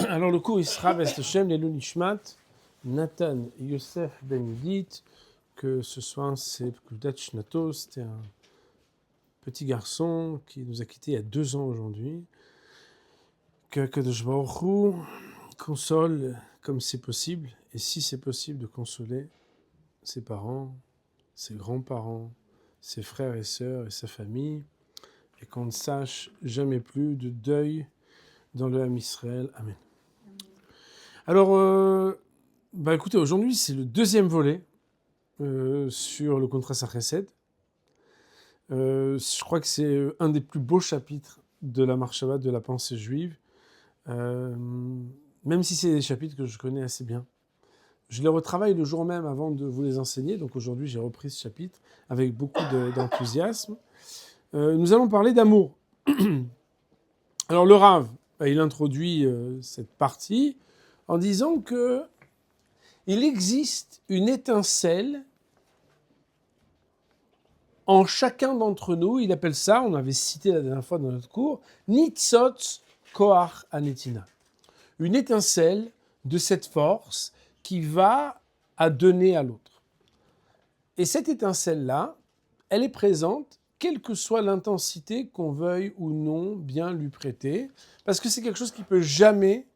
Alors le cours il sera Best Hashem, Lelou Nishmat, Nathan Yosef Ben Yudit, que ce soir c'est Kudat Shnato, c'était un petit garçon qui nous a quittés il y a 2 ans aujourd'hui. Que Kadosh Baruch Hu console comme c'est possible, et si c'est possible de consoler ses parents, ses grands-parents, ses frères et sœurs et sa famille, et qu'on ne sache jamais plus de deuil dans le Ham Israël. Amen. Alors, écoutez, aujourd'hui c'est le 2e volet sur le contrat Sar-Chesed. Je crois que c'est un des plus beaux chapitres de la Mar Shabbat, de la pensée juive, même si c'est des chapitres que je connais assez bien. Je les retravaille le jour même avant de vous les enseigner, donc aujourd'hui j'ai repris ce chapitre avec beaucoup d'enthousiasme. Nous allons parler d'amour. Alors le Rav, il introduit cette partie en disant que il existe une étincelle en chacun d'entre nous. Il appelle ça, on avait cité la dernière fois dans notre cours, Nitzot Koach Anetina. Une étincelle de cette force qui va à donner à l'autre. Et cette étincelle-là, elle est présente, quelle que soit l'intensité qu'on veuille ou non bien lui prêter, parce que c'est quelque chose qui ne peut jamais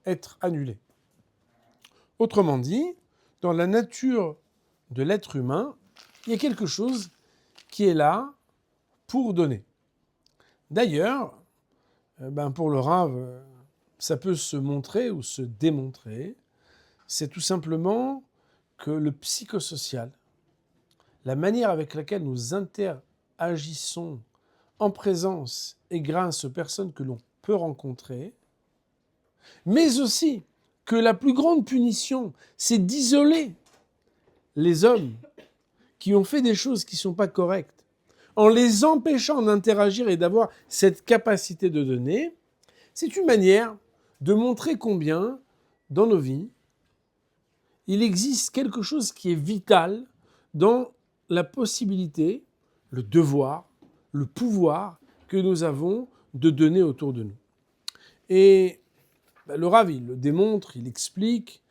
être annulé. Autrement dit, dans la nature de l'être humain, il y a quelque chose qui est là pour donner. D'ailleurs, pour le Rav, ça peut se montrer ou se démontrer. C'est tout simplement que le psychosocial, la manière avec laquelle nous interagissons en présence et grâce aux personnes que l'on peut rencontrer, mais aussi que la plus grande punition, c'est d'isoler les hommes qui ont fait des choses qui ne sont pas correctes, en les empêchant d'interagir et d'avoir cette capacité de donner. C'est une manière de montrer combien, dans nos vies, il existe quelque chose qui est vital dans la possibilité, le devoir, le pouvoir que nous avons de donner autour de nous. Et le Rav, il le démontre, il explique.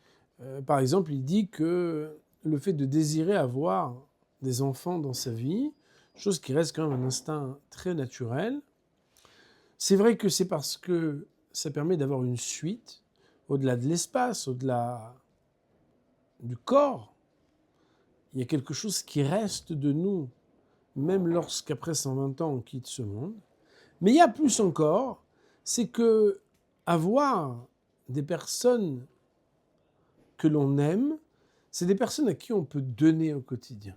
Par exemple, il dit que le fait de désirer avoir des enfants dans sa vie, chose qui reste quand même un instinct très naturel, c'est vrai que c'est parce que ça permet d'avoir une suite, au-delà de l'espace, au-delà du corps. Il y a quelque chose qui reste de nous, même lorsqu'après 120 ans on quitte ce monde. Mais il y a plus encore, c'est que avoir des personnes que l'on aime, c'est des personnes à qui on peut donner au quotidien.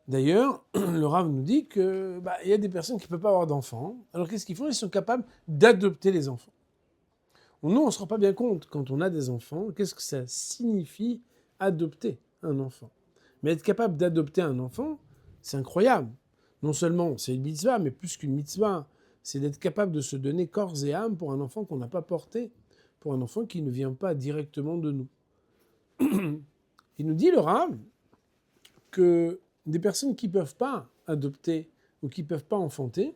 D'ailleurs, le Rav nous dit que y a des personnes qui ne peuvent pas avoir d'enfants. Alors qu'est-ce qu'ils font ? Ils sont capables d'adopter les enfants. Nous, on ne se rend pas bien compte quand on a des enfants, qu'est-ce que ça signifie adopter un enfant. Mais être capable d'adopter un enfant, c'est incroyable. Non seulement c'est une mitzvah, mais plus qu'une mitzvah, c'est d'être capable de se donner corps et âme pour un enfant qu'on n'a pas porté, pour un enfant qui ne vient pas directement de nous. Il nous dit, le Rav, que des personnes qui ne peuvent pas adopter ou qui ne peuvent pas enfanter,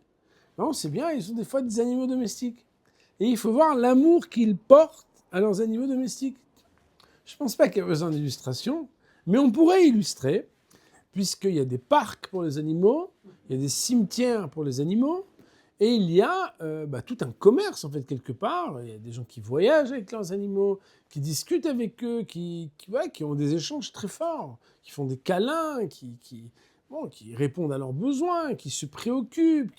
on sait bien, ils sont des fois des animaux domestiques. Et il faut voir l'amour qu'ils portent à leurs animaux domestiques. Je ne pense pas qu'il y ait besoin d'illustration, mais on pourrait illustrer, puisqu'il y a des parcs pour les animaux, il y a des cimetières pour les animaux, et il y a tout un commerce, en fait, quelque part. Il y a des gens qui voyagent avec leurs animaux, qui discutent avec eux, qui ont des échanges très forts, qui font des câlins, qui répondent à leurs besoins, qui se préoccupent,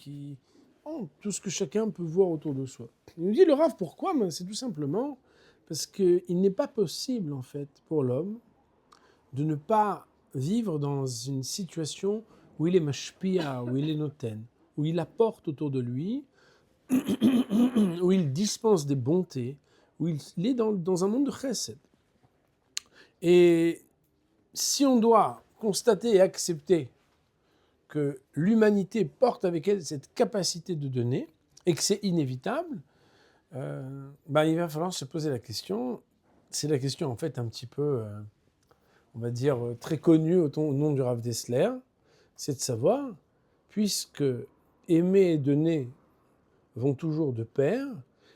tout ce que chacun peut voir autour de soi. Il nous dit, le Rav, pourquoi ? C'est tout simplement parce qu'il n'est pas possible, en fait, pour l'homme de ne pas vivre dans une situation où il est mashpia, où il est noten, où il apporte autour de lui, où il dispense des bontés, où il est dans un monde de chesed. Et si on doit constater et accepter que l'humanité porte avec elle cette capacité de donner, et que c'est inévitable, il va falloir se poser la question. C'est la question, en fait, un petit peu, on va dire, très connue au nom du Rav Dessler, c'est de savoir, puisque aimer et donner vont toujours de pair,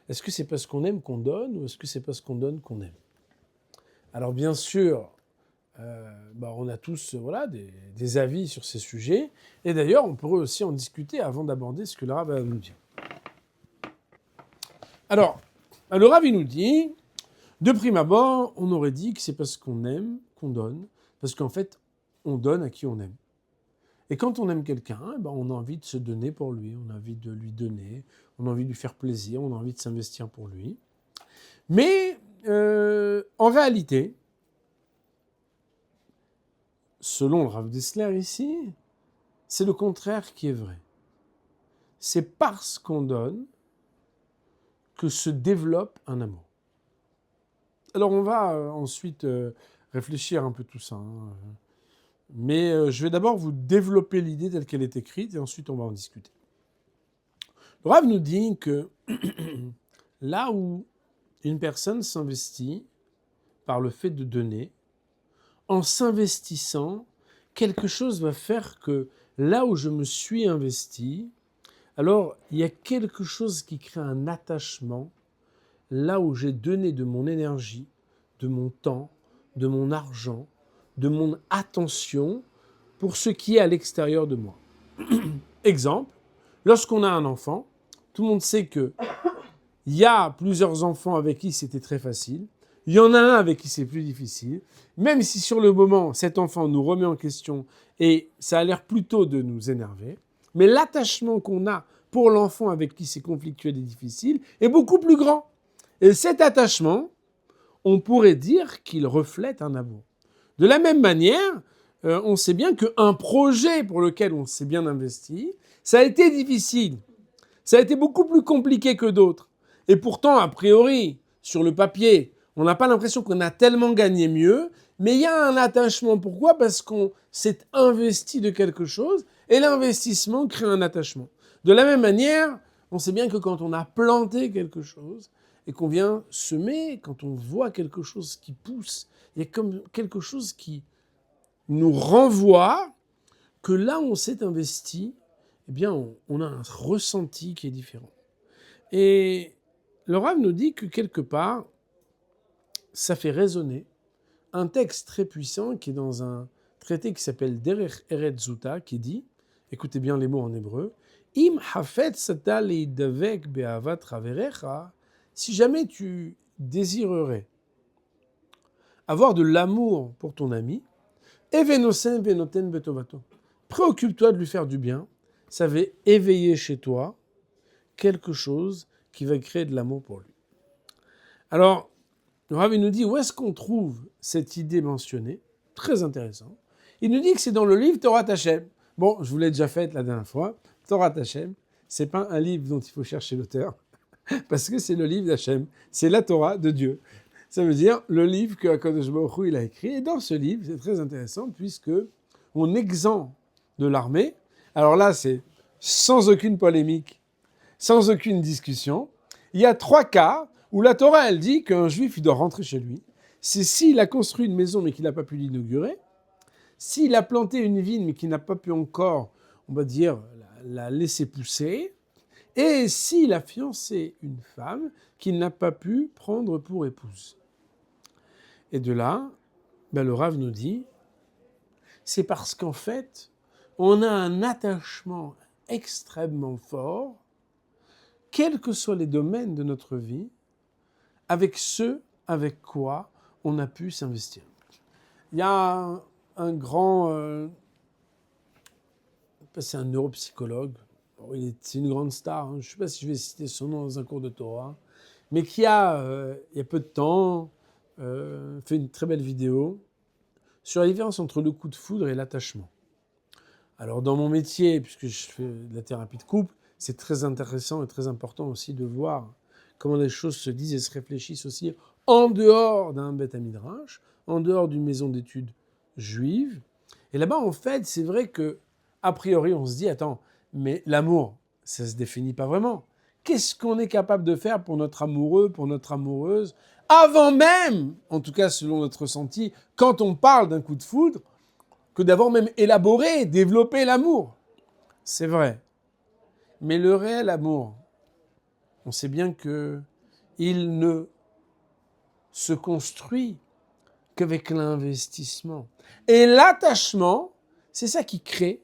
Est-ce que c'est parce qu'on aime qu'on donne ou est-ce que c'est parce qu'on donne qu'on aime? Alors bien sûr, on a tous des avis sur ces sujets. Et d'ailleurs, on pourrait aussi en discuter avant d'aborder ce que le Rav va nous dire. Alors, le Rav, il nous dit, de prime abord, on aurait dit que c'est parce qu'on aime qu'on donne, parce qu'en fait, on donne à qui on aime. Et quand on aime quelqu'un, on a envie de se donner pour lui, on a envie de lui donner, on a envie de lui faire plaisir, on a envie de s'investir pour lui. Mais en réalité, selon le Rav Dessler ici, c'est le contraire qui est vrai. C'est parce qu'on donne que se développe un amour. Alors on va ensuite réfléchir un peu tout ça. Mais je vais d'abord vous développer l'idée telle qu'elle est écrite et ensuite on va en discuter. Le Rav nous dit que là où une personne s'investit par le fait de donner, en s'investissant, quelque chose va faire que là où je me suis investi, alors il y a quelque chose qui crée un attachement là où j'ai donné de mon énergie, de mon temps, de mon argent, de mon attention pour ce qui est à l'extérieur de moi. Exemple, lorsqu'on a un enfant, tout le monde sait que il y a plusieurs enfants avec qui c'était très facile, il y en a un avec qui c'est plus difficile, même si sur le moment, cet enfant nous remet en question et ça a l'air plutôt de nous énerver, mais l'attachement qu'on a pour l'enfant avec qui c'est conflictuel et difficile est beaucoup plus grand. Et cet attachement, on pourrait dire qu'il reflète un amour. De la même manière, on sait bien qu'un projet pour lequel on s'est bien investi, ça a été difficile. Ça a été beaucoup plus compliqué que d'autres. Et pourtant, a priori, sur le papier, on n'a pas l'impression qu'on a tellement gagné mieux, mais il y a un attachement. Pourquoi ? Parce qu'on s'est investi de quelque chose et l'investissement crée un attachement. De la même manière, on sait bien que quand on a planté quelque chose et qu'on vient semer, quand on voit quelque chose qui pousse, il y a comme quelque chose qui nous renvoie que là où on s'est investi, eh bien, on a un ressenti qui est différent. Et le Rav nous dit que quelque part, ça fait résonner un texte très puissant qui est dans un traité qui s'appelle Derech Eretz Zuta, qui dit, écoutez bien les mots en hébreu, Im hafet sata leidavek be'avat raverecha, si jamais tu désirerais avoir de l'amour pour ton ami, evenosen venoten betovato, préoccupe-toi de lui faire du bien, ça va éveiller chez toi quelque chose qui va créer de l'amour pour lui. Alors, le Rav nous dit où est-ce qu'on trouve cette idée mentionnée, très intéressant. Il nous dit que c'est dans le livre Torah Hashem. Bon, je vous l'ai déjà fait la dernière fois. Torah Hashem, c'est pas un livre dont il faut chercher l'auteur, parce que c'est le livre d'Hachem, c'est la Torah de Dieu. Ça veut dire le livre que HaKadosh Baruch Hu, il a écrit. Et dans ce livre, c'est très intéressant puisque on exempt de l'armée. Alors là, c'est sans aucune polémique, sans aucune discussion. Il y a 3 cas où la Torah, elle dit qu'un juif, il doit rentrer chez lui. C'est s'il a construit une maison mais qu'il n'a pas pu l'inaugurer, s'il a planté une vigne mais qu'il n'a pas pu encore, on va dire, la laisser pousser, et s'il a fiancé une femme qu'il n'a pas pu prendre pour épouse. Et de là, le Rav nous dit, c'est parce qu'en fait, on a un attachement extrêmement fort, quels que soient les domaines de notre vie, avec ceux avec quoi on a pu s'investir. Il y a un grand, c'est un neuropsychologue, c'est une grande star, je ne sais pas si je vais citer son nom dans un cours de Torah, mais qui a, il y a peu de temps, fait une très belle vidéo sur la différence entre le coup de foudre et l'attachement. Alors dans mon métier, puisque je fais de la thérapie de couple, c'est très intéressant et très important aussi de voir comment les choses se disent et se réfléchissent aussi en dehors d'un Beth Midrash, en dehors d'une maison d'études juive. Et là-bas, en fait, c'est vrai que a priori, on se dit, attends, mais l'amour, ça ne se définit pas vraiment. Qu'est-ce qu'on est capable de faire pour notre amoureux, pour notre amoureuse, avant même, en tout cas selon notre ressenti, quand on parle d'un coup de foudre, que d'avoir même élaboré, développé l'amour. C'est vrai. Mais le réel amour, on sait bien que il ne se construit qu'avec l'investissement. Et l'attachement, c'est ça qui crée,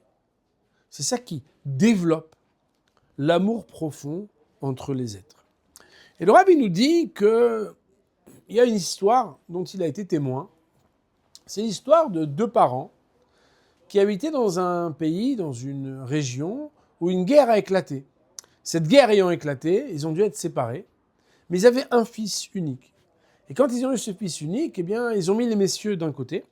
c'est ça qui développe l'amour profond entre les êtres. Et le Rabbi nous dit qu'il y a une histoire dont il a été témoin. C'est l'histoire de deux parents qui habitaient dans un pays, dans une région, où une guerre a éclaté. Cette guerre ayant éclaté, ils ont dû être séparés, mais ils avaient un fils unique. Et quand ils ont eu ce fils unique, eh bien, ils ont mis les messieurs d'un côté,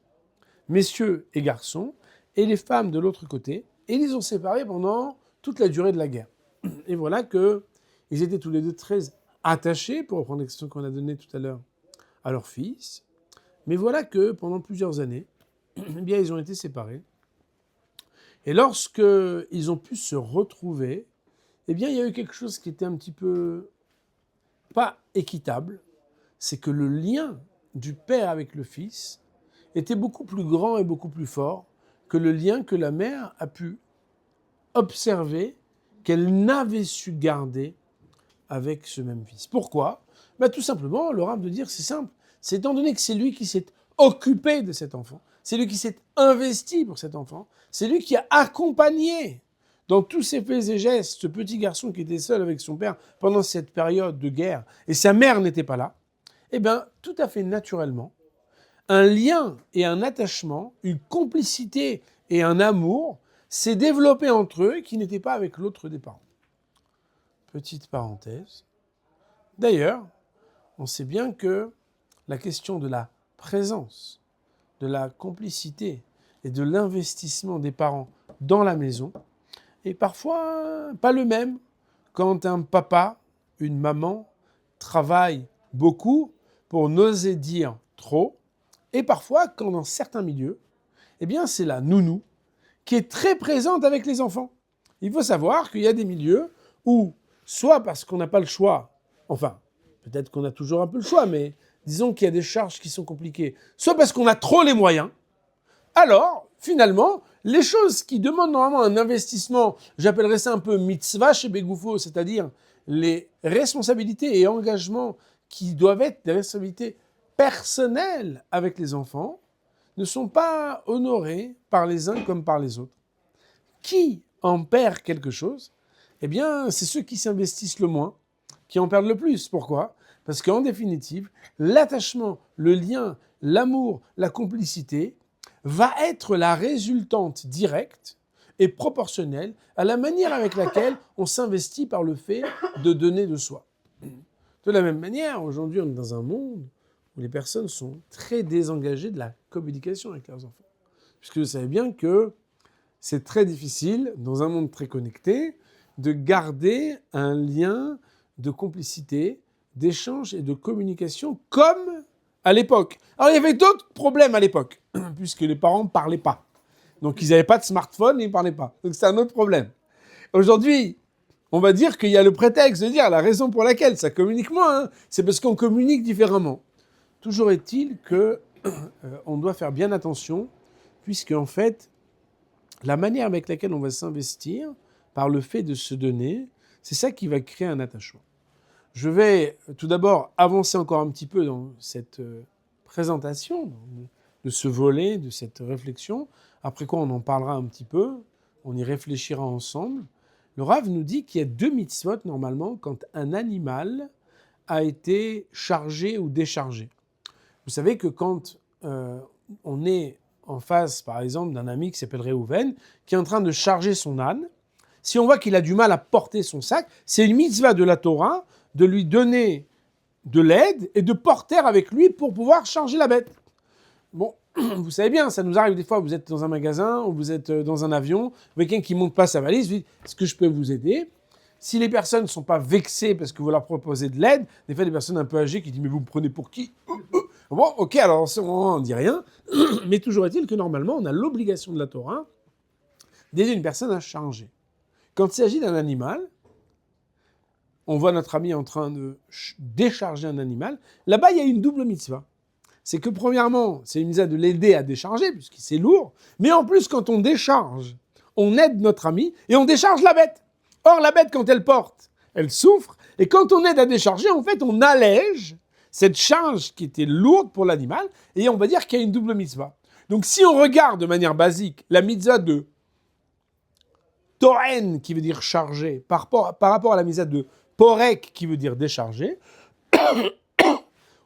messieurs et garçons, et les femmes de l'autre côté, et ils les ont séparés pendant toute la durée de la guerre. Et voilà qu'ils étaient tous les deux très attachés, pour reprendre l'expression qu'on a donnée tout à l'heure, à leur fils. Mais voilà que pendant plusieurs années, eh bien, ils ont été séparés. Et lorsqu'ils ont pu se retrouver, eh bien, il y a eu quelque chose qui était un petit peu pas équitable. C'est que le lien du père avec le fils était beaucoup plus grand et beaucoup plus fort que le lien que la mère a pu observer qu'elle n'avait su garder avec ce même fils. Pourquoi ? Tout simplement, le Rav de dire, c'est simple. C'est étant donné que c'est lui qui s'est occupé de cet enfant, c'est lui qui s'est investi pour cet enfant, c'est lui qui a accompagné dans tous ses faits et gestes ce petit garçon qui était seul avec son père pendant cette période de guerre, et sa mère n'était pas là, eh bien, tout à fait naturellement, un lien et un attachement, une complicité et un amour s'est développé entre eux qui n'était pas avec l'autre des parents. Petite parenthèse. D'ailleurs, on sait bien que la question de la présence, de la complicité et de l'investissement des parents dans la maison est parfois pas le même quand un papa, une maman travaillent beaucoup pour n'oser dire trop, et parfois quand dans certains milieux, eh bien c'est la nounou qui est très présente avec les enfants. Il faut savoir qu'il y a des milieux où, soit parce qu'on n'a pas le choix, enfin, peut-être qu'on a toujours un peu le choix, mais disons qu'il y a des charges qui sont compliquées, soit parce qu'on a trop les moyens, alors, finalement, les choses qui demandent normalement un investissement, j'appellerais ça un peu mitzvah chez Begoufo, c'est-à-dire les responsabilités et engagements qui doivent être des responsabilités personnelles avec les enfants, ne sont pas honorés par les uns comme par les autres. Qui en perd quelque chose ? Eh bien, c'est ceux qui s'investissent le moins, qui en perdent le plus. Pourquoi ? Parce qu'en définitive, l'attachement, le lien, l'amour, la complicité va être la résultante directe et proportionnelle à la manière avec laquelle on s'investit par le fait de donner de soi. De la même manière, aujourd'hui, on est dans un monde où les personnes sont très désengagées de la communication avec leurs enfants. Puisque vous savez bien que c'est très difficile, dans un monde très connecté, de garder un lien de complicité, d'échange et de communication comme à l'époque. Alors, il y avait d'autres problèmes à l'époque, puisque les parents ne parlaient pas. Donc, ils n'avaient pas de smartphone et ils ne parlaient pas. Donc, c'est un autre problème. Aujourd'hui, on va dire qu'il y a le prétexte de dire la raison pour laquelle ça communique moins, c'est parce qu'on communique différemment. Toujours est-il qu'on doit faire bien attention, puisque en fait, la manière avec laquelle on va s'investir, par le fait de se donner, c'est ça qui va créer un attachement. Je vais tout d'abord avancer encore un petit peu dans cette présentation de ce volet, de cette réflexion, après quoi on en parlera un petit peu, on y réfléchira ensemble. Le Rav nous dit qu'il y a 2 mitzvot normalement quand un animal a été chargé ou déchargé. Vous savez que quand on est en face, par exemple, d'un ami qui s'appelle Réhouven, qui est en train de charger son âne, si on voit qu'il a du mal à porter son sac, c'est une mitzvah de la Torah de lui donner de l'aide et de porter avec lui pour pouvoir charger la bête. Bon, vous savez bien, ça nous arrive des fois, vous êtes dans un magasin ou vous êtes dans un avion, quelqu'un qui ne monte pas sa valise, vous dites « Est-ce que je peux vous aider ?» Si les personnes ne sont pas vexées parce que vous leur proposez de l'aide, des fois des personnes un peu âgées qui disent « Mais vous me prenez pour qui ?» Bon, ok, alors en ce moment on ne dit rien, mais toujours est-il que normalement on a l'obligation de la Torah d'aider une personne à charger. Quand il s'agit d'un animal, on voit notre ami en train de décharger un animal, là-bas il y a une double mitzvah. C'est que premièrement, c'est une mitzvah de l'aider à décharger, puisque c'est lourd, mais en plus quand on décharge, on aide notre ami et on décharge la bête. Or la bête quand elle porte, elle souffre. Et quand on aide à décharger, en fait, on allège cette charge qui était lourde pour l'animal, et on va dire qu'il y a une double mitzvah. Donc si on regarde de manière basique la mitzvah de Toren, qui veut dire charger, par rapport à la mitzvah de Porek, qui veut dire décharger,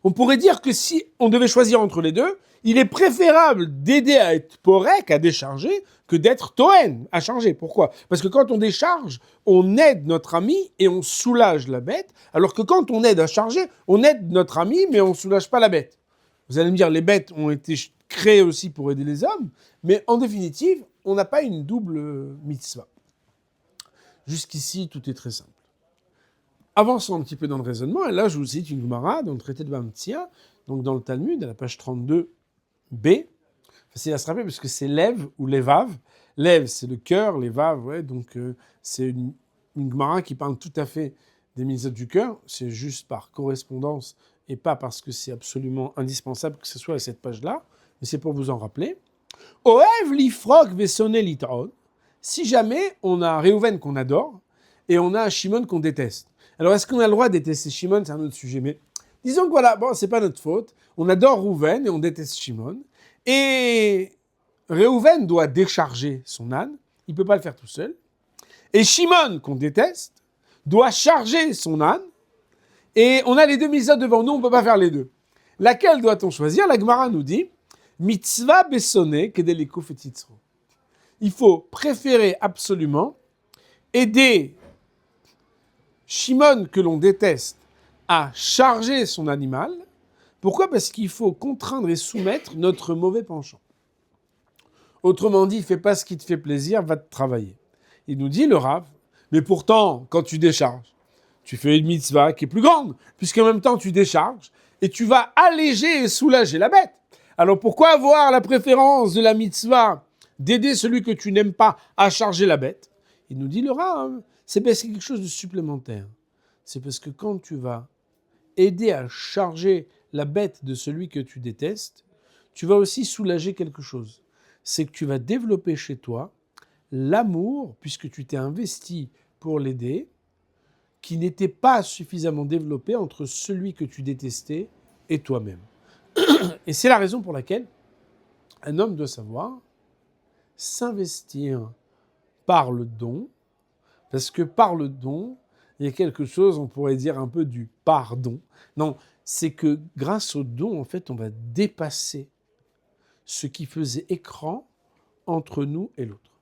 on pourrait dire que si on devait choisir entre les deux, il est préférable d'aider à être Porek, à décharger, que d'être Toen, à charger. Pourquoi ? Parce que quand on décharge, on aide notre ami et on soulage la bête, alors que quand on aide à charger, on aide notre ami, mais on ne soulage pas la bête. Vous allez me dire, les bêtes ont été créées aussi pour aider les hommes, mais en définitive, on n'a pas une double mitzvah. Jusqu'ici, tout est très simple. Avançons un petit peu dans le raisonnement, et là je vous cite une Gemara dans le traité de Bamtsia, donc dans le Talmud, à la page 32b. Facile à se rappeler parce que c'est Lev ou Levav. Lev, c'est le cœur, Levav, ouais, donc c'est une Gemara qui parle tout à fait des mitzvot du cœur. C'est juste par correspondance et pas parce que c'est absolument indispensable que ce soit à cette page-là, mais c'est pour vous en rappeler. Oev lifrok vesone litron. Si jamais on a Réhouven qu'on adore et on a Shimon qu'on déteste. Alors, est-ce qu'on a le droit de détester Shimon ? C'est un autre sujet. Mais disons que voilà, bon, c'est pas notre faute. On adore Réhouven et on déteste Shimon. Et Réhouven doit décharger son âne. Il peut pas le faire tout seul. Et Shimon, qu'on déteste, doit charger son âne. Et on a les deux mitzvot devant nous, on peut pas faire les deux. Laquelle doit-on choisir ? La Gemara nous dit mitzvah besone kedeliko fetitzro. Il faut préférer absolument aider Shimon, que l'on déteste, à charger son animal. Pourquoi ? Parce qu'il faut contraindre et soumettre notre mauvais penchant. Autrement dit, fais pas ce qui te fait plaisir, va te travailler. Il nous dit, le Rav, mais pourtant, quand tu décharges, tu fais une mitzvah qui est plus grande, puisqu'en même temps, tu décharges, et tu vas alléger et soulager la bête. Alors pourquoi avoir la préférence de la mitzvah d'aider celui que tu n'aimes pas à charger la bête ? Il nous dit, le Rav, c'est parce qu'il y a quelque chose de supplémentaire. C'est parce que quand tu vas aider à charger la bête de celui que tu détestes, tu vas aussi soulager quelque chose. C'est que tu vas développer chez toi l'amour, puisque tu t'es investi pour l'aider, qui n'était pas suffisamment développé entre celui que tu détestais et toi-même. Et c'est la raison pour laquelle un homme doit savoir s'investir par le don, parce que par le don, il y a quelque chose, on pourrait dire un peu du pardon. Non, c'est que grâce au don, en fait, on va dépasser ce qui faisait écran entre nous et l'autre.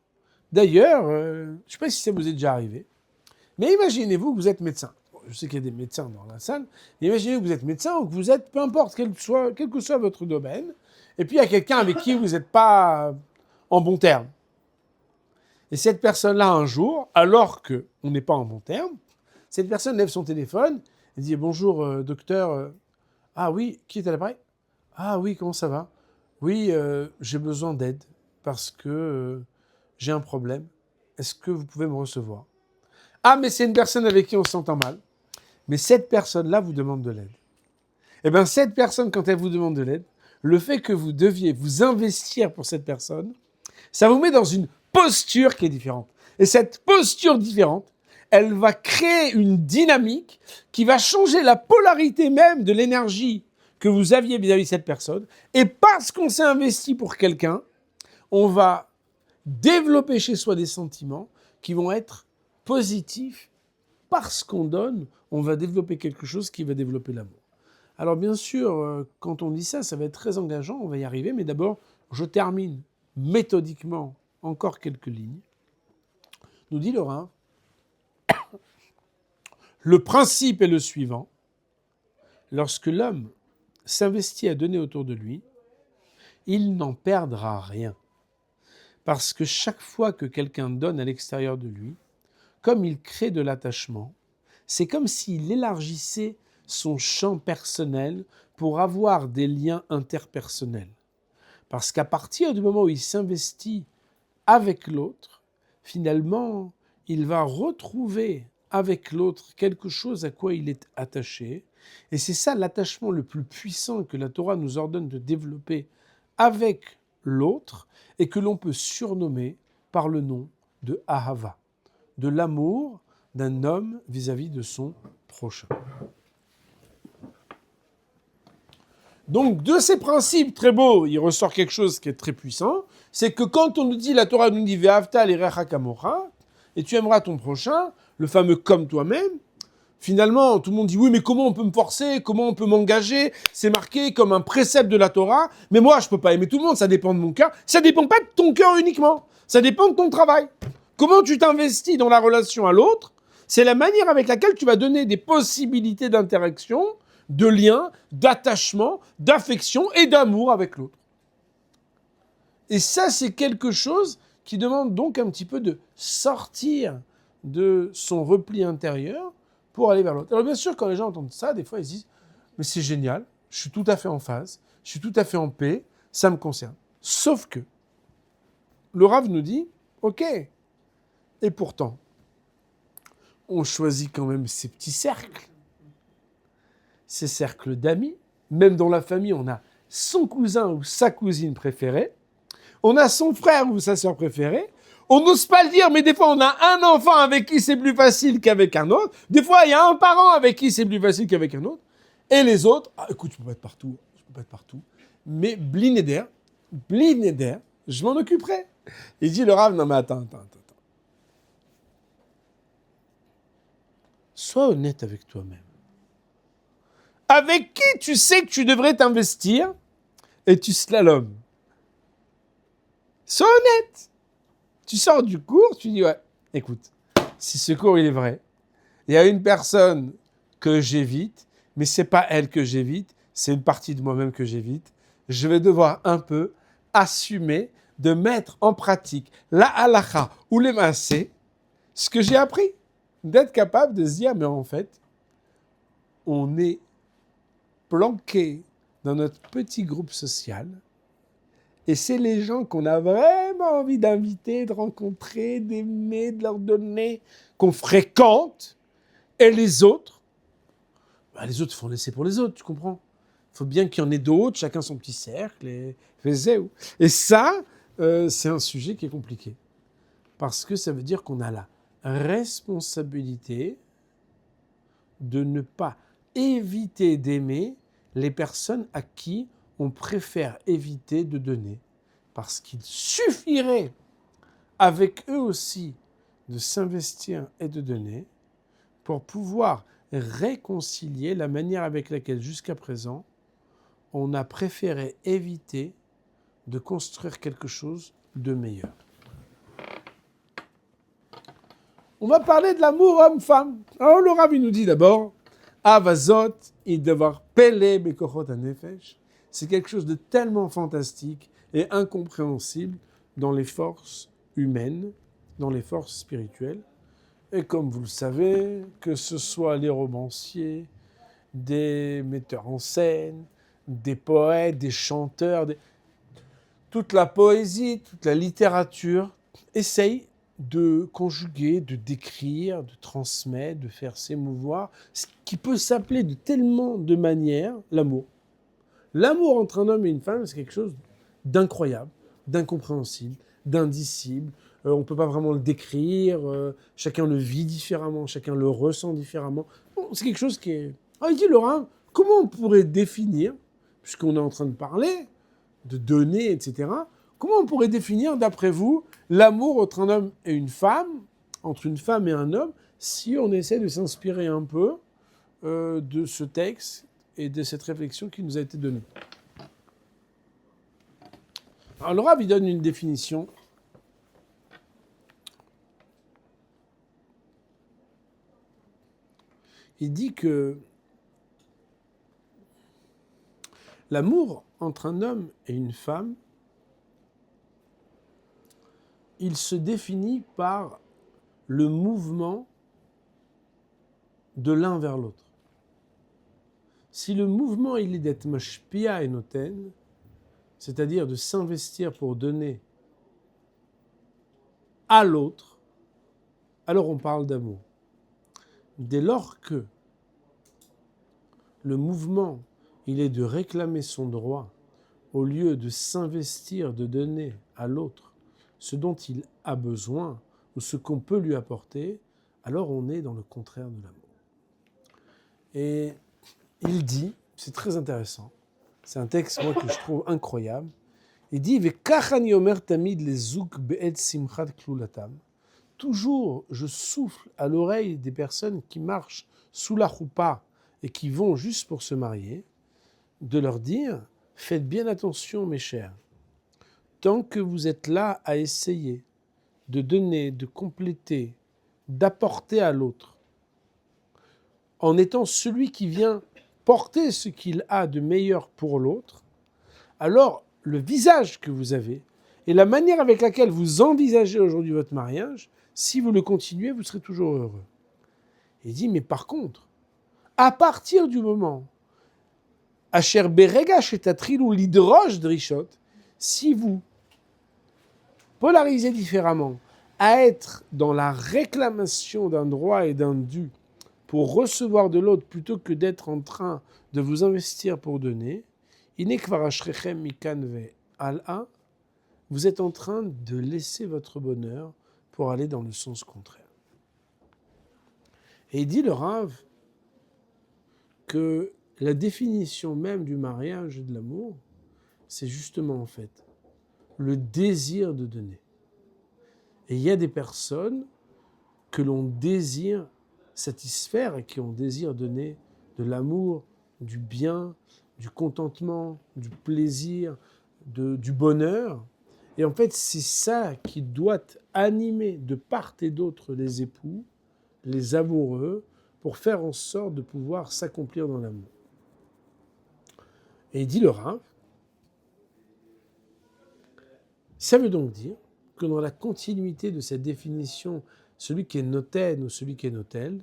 D'ailleurs, je ne sais pas si ça vous est déjà arrivé, mais imaginez-vous que vous êtes médecin. Bon, je sais qu'il y a des médecins dans la salle, mais imaginez que vous êtes médecin ou que vous êtes, peu importe, quel que soit votre domaine, et puis il y a quelqu'un avec qui vous n'êtes pas en bon terme. Et cette personne-là, un jour, alors qu'on n'est pas en bon terme, cette personne lève son téléphone et dit « Bonjour, docteur. Ah oui, qui est à l'appareil ? Ah oui, comment ça va ? Oui, j'ai besoin d'aide parce que j'ai un problème. Est-ce que vous pouvez me recevoir ? Ah, mais c'est une personne avec qui on s'entend mal. Mais cette personne-là vous demande de l'aide. Eh bien, cette personne, quand elle vous demande de l'aide, le fait que vous deviez vous investir pour cette personne, ça vous met dans une posture qui est différente. Et cette posture différente, elle va créer une dynamique qui va changer la polarité même de l'énergie que vous aviez vis-à-vis de cette personne. Et parce qu'on s'est investi pour quelqu'un, on va développer chez soi des sentiments qui vont être positifs. Parce qu'on donne, on va développer quelque chose qui va développer l'amour. Alors bien sûr, quand on dit ça, ça va être très engageant, on va y arriver, mais d'abord, je termine méthodiquement encore quelques lignes. Nous dit le Rav, le principe est le suivant. Lorsque l'homme s'investit à donner autour de lui, il n'en perdra rien. Parce que chaque fois que quelqu'un donne à l'extérieur de lui, comme il crée de l'attachement, c'est comme s'il élargissait son champ personnel pour avoir des liens interpersonnels. Parce qu'à partir du moment où il s'investit avec l'autre, finalement, il va retrouver avec l'autre quelque chose à quoi il est attaché. Et c'est ça l'attachement le plus puissant que la Torah nous ordonne de développer avec l'autre et que l'on peut surnommer par le nom de Ahava, de l'amour d'un homme vis-à-vis de son prochain. Donc, de ces principes très beaux, il ressort quelque chose qui est très puissant, c'est que quand on nous dit, la Torah nous dit « Ve'avta lirecha kamocha » et tu aimeras ton prochain, le fameux « comme toi-même », finalement, tout le monde dit « oui, mais comment on peut me forcer? Comment on peut m'engager? C'est marqué comme un précepte de la Torah, mais moi, je ne peux pas aimer tout le monde, ça dépend de mon cœur. » Ça ne dépend pas de ton cœur uniquement, ça dépend de ton travail. Comment tu t'investis dans la relation à l'autre, c'est la manière avec laquelle tu vas donner des possibilités d'interaction, de lien, d'attachement, d'affection et d'amour avec l'autre. Et ça, c'est quelque chose qui demande donc un petit peu de sortir de son repli intérieur pour aller vers l'autre. Alors bien sûr, quand les gens entendent ça, des fois, ils se disent « mais c'est génial, je suis tout à fait en phase, je suis tout à fait en paix, ça me concerne. » Sauf que le Rav nous dit « ok, et pourtant, on choisit quand même ces petits cercles, ces cercles d'amis. Même dans la famille, on a son cousin ou sa cousine préférée. On a son frère ou sa sœur préférée. On n'ose pas le dire, mais des fois, on a un enfant avec qui c'est plus facile qu'avec un autre. Des fois, il y a un parent avec qui c'est plus facile qu'avec un autre. Et les autres, écoute, je peux pas être partout. Mais Blineder, je m'en occuperai. Il dit, le Rav, non mais attends. Sois honnête avec toi-même. Avec qui tu sais que tu devrais t'investir et tu slalomes. Sois honnête. Tu sors du cours, tu dis, ouais, écoute, si ce cours il est vrai, il y a une personne que j'évite, mais c'est pas elle que j'évite, c'est une partie de moi-même que j'évite. Je vais devoir un peu assumer de mettre en pratique la halakha ou les maasé, ce que j'ai appris, d'être capable de se dire, mais en fait, on est planqué dans notre petit groupe social. Et c'est les gens qu'on a vraiment envie d'inviter, de rencontrer, d'aimer, de leur donner, qu'on fréquente. Et les autres, les autres, il faut laisser pour les autres, tu comprends? Il faut bien qu'il y en ait d'autres, chacun son petit cercle. Et ça, c'est un sujet qui est compliqué. Parce que ça veut dire qu'on a la responsabilité de ne pas éviter d'aimer les personnes à qui on préfère éviter de donner. Parce qu'il suffirait, avec eux aussi, de s'investir et de donner pour pouvoir réconcilier la manière avec laquelle, jusqu'à présent, on a préféré éviter de construire quelque chose de meilleur. On va parler de l'amour homme-femme. Alors le Rav, il nous dit d'abord, Avazot, il devoir pele bekochot hanefesh. C'est quelque chose de tellement fantastique et incompréhensible dans les forces humaines, dans les forces spirituelles. Et comme vous le savez, que ce soit les romanciers, des metteurs en scène, des poètes, des chanteurs, toute la poésie, toute la littérature essaye de conjuguer, de décrire, de transmettre, de faire s'émouvoir, ce qui peut s'appeler de tellement de manières l'amour. L'amour entre un homme et une femme, c'est quelque chose d'incroyable, d'incompréhensible, d'indicible. On ne peut pas vraiment le décrire, chacun le vit différemment, chacun le ressent différemment. Bon, c'est quelque chose qui est... Ah, il dit, Laurent, comment on pourrait définir, puisqu'on est en train de parler, de donner, etc., comment on pourrait définir, d'après vous, l'amour entre un homme et une femme, entre une femme et un homme, si on essaie de s'inspirer un peu de ce texte et de cette réflexion qui nous a été donnée. Alors le Rav, il donne une définition. Il dit que l'amour entre un homme et une femme, il se définit par le mouvement de l'un vers l'autre. Si le mouvement il est d'être mashpia et noten, c'est-à-dire de s'investir pour donner à l'autre, alors on parle d'amour. Dès lors que le mouvement il est de réclamer son droit au lieu de s'investir, de donner à l'autre ce dont il a besoin ou ce qu'on peut lui apporter, alors on est dans le contraire de l'amour. Et il dit, c'est très intéressant, c'est un texte moi que je trouve incroyable, il dit « Vekach ani omer tamid lezouk be'et simchat klulatam » Toujours, je souffle à l'oreille des personnes qui marchent sous la choupa et qui vont juste pour se marier, de leur dire « Faites bien attention, mes chers, tant que vous êtes là à essayer de donner, de compléter, d'apporter à l'autre, en étant celui qui vient porter ce qu'il a de meilleur pour l'autre, alors le visage que vous avez et la manière avec laquelle vous envisagez aujourd'hui votre mariage, si vous le continuez, vous serez toujours heureux. » Il dit, mais par contre, à partir du moment Asher berega shetatrilou lidrosh drishot, si vous polarisez différemment à être dans la réclamation d'un droit et d'un dû pour recevoir de l'autre plutôt que d'être en train de vous investir pour donner, vous êtes en train de laisser votre bonheur pour aller dans le sens contraire. Et il dit le Rav que la définition même du mariage et de l'amour, c'est justement en fait le désir de donner. Et il y a des personnes que l'on désire satisfaire et qui ont désir donner de l'amour, du bien, du contentement, du plaisir, du bonheur. Et en fait, c'est ça qui doit animer de part et d'autre les époux, les amoureux, pour faire en sorte de pouvoir s'accomplir dans l'amour. Et il dit le Rav, ça veut donc dire que dans la continuité de cette définition, celui qui est noten ou celui qui est notel,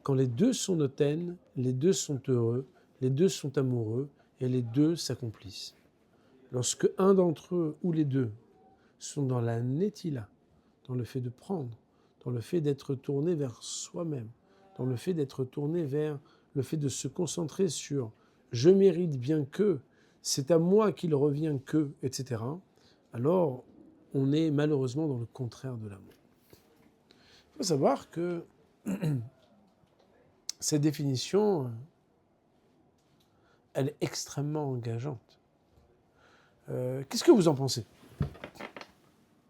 quand les deux sont noten, les deux sont heureux, les deux sont amoureux et les deux s'accomplissent. Lorsque un d'entre eux ou les deux sont dans la netila, dans le fait de prendre, dans le fait d'être tourné vers soi-même, dans le fait d'être tourné vers le fait de se concentrer sur « je mérite bien que », c'est à moi qu'il revient que, etc., alors on est malheureusement dans le contraire de l'amour. Il faut savoir que cette définition, elle est extrêmement engageante. Qu'est-ce que vous en pensez ?